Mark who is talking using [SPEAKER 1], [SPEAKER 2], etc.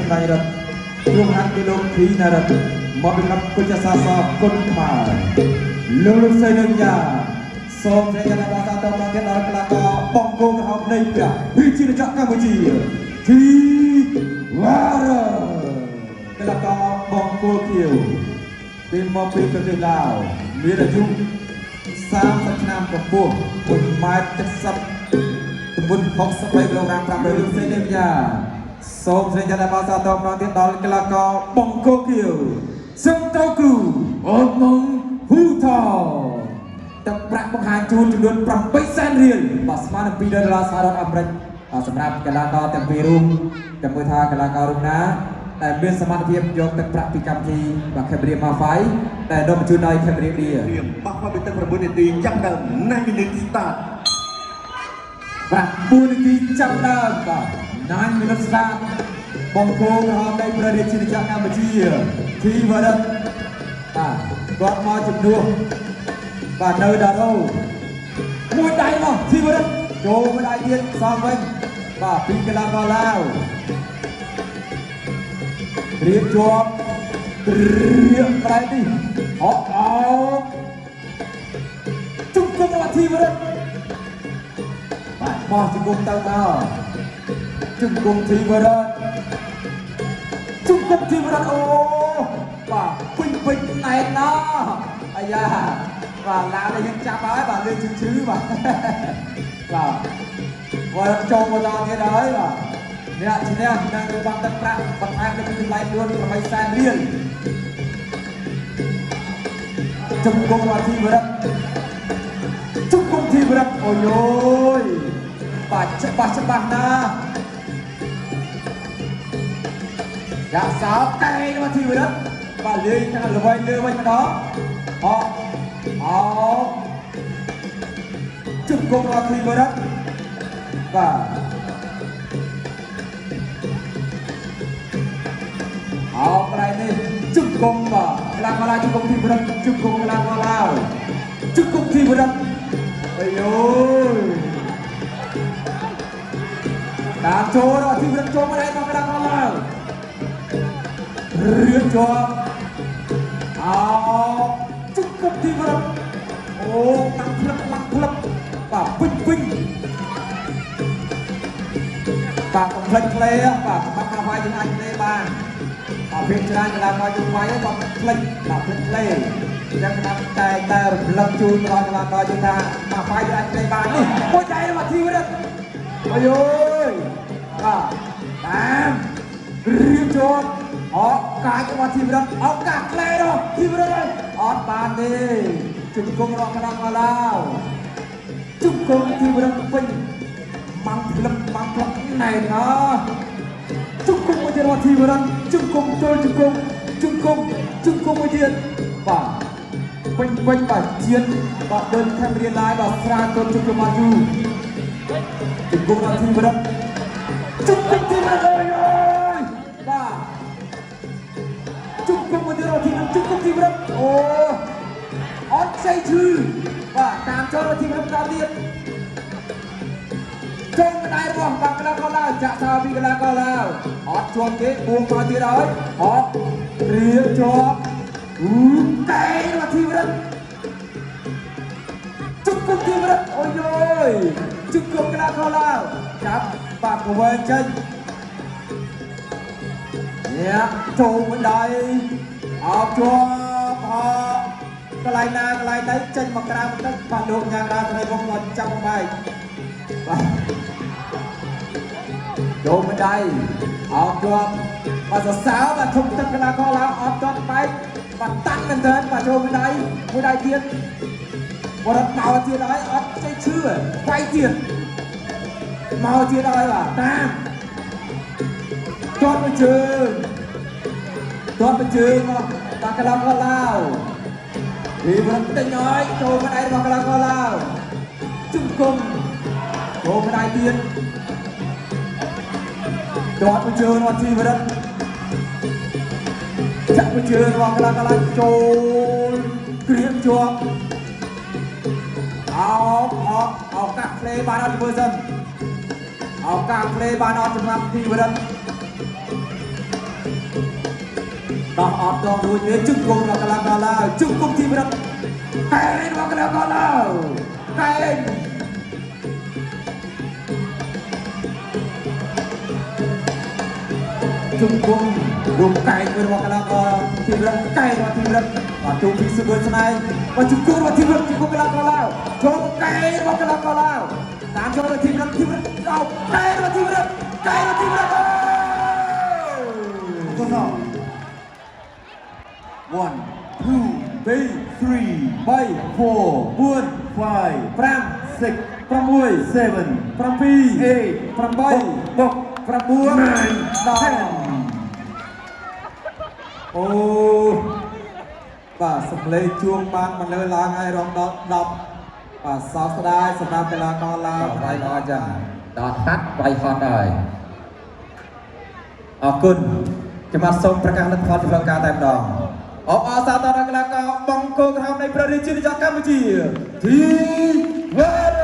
[SPEAKER 1] ស្រីរត់ជួបហាត់ពីលោកធីណារត់មកពីรับគុជសាសគុណខ្មែរលោកសេនយ៉ាសូមព្រះចន្ទបាសាតមកទៀតដល់ក្លាករបងគោក្រហមនៃព្រះវិជាចក្រកម្ពុជាធីវ៉ារ៉ាក្លាករបងគោខៀវពីមកពីប្រទេសឡាវមានអាយុ30ឆ្នាំកម្ពស់1.70 ម៉ែត្រទម្ងន់63គីឡូក្រាម500លោកសេនយ៉ាសូមព្រះចន្ទបាសាតមកទៀតដល់ក្លាករបងគោខៀវសំតោគ្រូអូនងហ៊ូថោទឹកប្រាក់បង្ហាញជូនចំនួន8សែនរៀលបាទស្មើនឹង$2សហរដ្ឋអាមេរិកសម្រាប់កីឡាករទាំងពីររូបចាំមើលថាកីឡាកររូបណាដែលមានសមត្ថភាពយកទឹកប្រាក់ពីកម្មវិធីបាទ Cambodia Mafai ដែលនាំបញ្ជូនដោយ Cambodia រៀងបោះមកពីទឹក9នាទីចាប់ដើម9 minutes start 9 នាទីចាប់ដើមបាទ9 minutes start បងគោក្រហមនៃប្រទេសជាតិកម្ពុជាធីវរតបាទគាត់មកជំនួសបាទនៅដារ៉ូមួយដៃមកធីវរតចូលមួយដៃទៀតសងវិញបាទពីកីឡាករឡាវរៀបជាប់រៀបប្រែនេះអោជុំគុំមកធីវរតបាទបោះជង្គង់ទៅមកជង្គង់ធីវរតជង្គង់ធីវរតអូបាទពេញតែនណាអាយ៉ាបាទឡានយើងចាប់ហើយបាទលឿនឈឺបាទបាទគាត់ចូលមកដល់ទៀតហើយបាទអ្នកឈ្នះនឹងបានទឹកប្រាក់បន្ថែមទៅពីថ្លៃខ្លួន8សែនរៀលជង្គង់ធីវរតជង្គង់ធីវរតអូយអូយបាទច្បាស់ណាយ៉ាសោកែមកធីវរតបាទលេងខាងល្បីលើវិញម្ដងអជង្គង់របស់ធីវរតបាទកន្លែងនេះជង្គង់បាទកីឡាករឡាវជង្គង់ធីវរតជង្គង់កីឡាករឡាវជង្គង់ធីវរតអាយអូយតាមចូលរបស់ធីវរតចូលមកដែរមកកីឡាករឡាវរៀបជាប់ជង្គង់ធីវរតអូតាំងផ្លឹកបាទពេញបាទកំភ្លេចផ្លេបាទបាត់មកវាយយើងអាចផ្លេបានពេលច្រើនកីឡាករយើងវាយក៏ផ្លេចបាទផ្លេចផ្លេអញ្ចឹងតាមតែរំលឹកជូនដល់កីឡាករយើងថាមកវាយយើងអាចផ្លេបាននេះមួយដៃរបស់ធីវរតអាយអូយបាទតាមរៀបជាប់កាយរបស់ធីវរតឱកាសផ្លេដល់ធីវរតអត់បានទេជង្គង់របស់កីឡាករឡាវជង្គង់ធីវរតពេញម៉ាំងផ្លឹកណែណាជង្គង់មួយទៀតរបស់ធីវរតជង្គង់ចូលជង្គង់មួយទៀតបាទពេញបាទជាតិបាទđơnខាងរៀនឡាយបាទស្រាកូនជង្គង់មកយូជង្គង់របស់ធីវរតជង្គង់ធីវរតអូយបាទជង្គង់មួយទៀតរបស់ជង្គង់ធីវរតអូអត់ស្អីឈឺបាទតាមចូលរបស់ធីវរតដល់ទៀតចូលម្ដាយរបស់បាក់កីឡាករឡាវចាក់សាពីកីឡាករឡាវអត់ជាប់ទេបួងមកទៀតហើយរៀបជាប់តែរបស់ធីវរតជង្គង់ធីវរតអូយអើយជង្គង់កីឡាករឡាវចាប់បាក់កវែងចេញអ្នកចូលម្ដាយអត់ជាប់កន្លែងណាកន្លែងđấyចេញមកក្រៅទឹកបាទលោកយ៉ាងណាស្រីបងមកចាប់បែកបាទចូលម្ដាយអត់ជាប់បាទសរសើរបាទធំទឹកកីឡាករឡាវអត់ជាប់បែកបាទតាំងមែនទែនបាទចូលម្ដាយមួយដៃទៀតបរិបមកទៀតហើយអត់ចេះឈឺវាយទៀតមកទៀតហើយបាទតាមជាប់មួយជើងមកបាទកីឡាករឡាវពីប្រឹងទិញហើយចូលម្ដាយរបស់កីឡាករឡាវជង្គង់ចូលម្ដាយទៀតជាប់មួយជើងរបស់ធីវរតចាក់មួយជើងរបស់កីឡាករឡាវចូលក្រៀមជាប់ឱកាសផ្លេបានអត់ធ្វើសិនឱកាសផ្លេបានអត់សម្រាប់ធីវរត ដោះអត់ដងរួចនេះជង្គង់របស់កីឡាករឡាវជង្គង់ទីប្រឹកកែរបស់កីឡាករឡាវកែជង្គង់រួមកែរបស់កីឡាករទីប្រឹកកែរបស់ទីប្រឹកបាទទូពីសុបស្នៃបាទជង្គង់របស់ទីប្រឹកជង្គង់កីឡាករឡាវចូលកែរបស់កីឡាករឡាវតាមចូលរបស់ទីប្រឹកកោកែរបស់ទីប្រឹកកែរបស់ទីប្រឹក1 2 3 4 5 6 7 អូបាទសម្លេងជួងបានមកលើឡើងហើយរងដល់10បាទសោកស្ដាយសម្រាប់កីឡាករឡាវហើយអញ្ចឹងដល់តាត់វាយហត់ហើយអរគុណខ្ញុំបាទសូមប្រកាសលទ្ធផលចម្លងការតែម្ដងអបអរសាទរដល់កីឡាករបង្គោលក្រហមនៃព្រះរាជាណាចក្រកម្ពុជាទីវ៉ា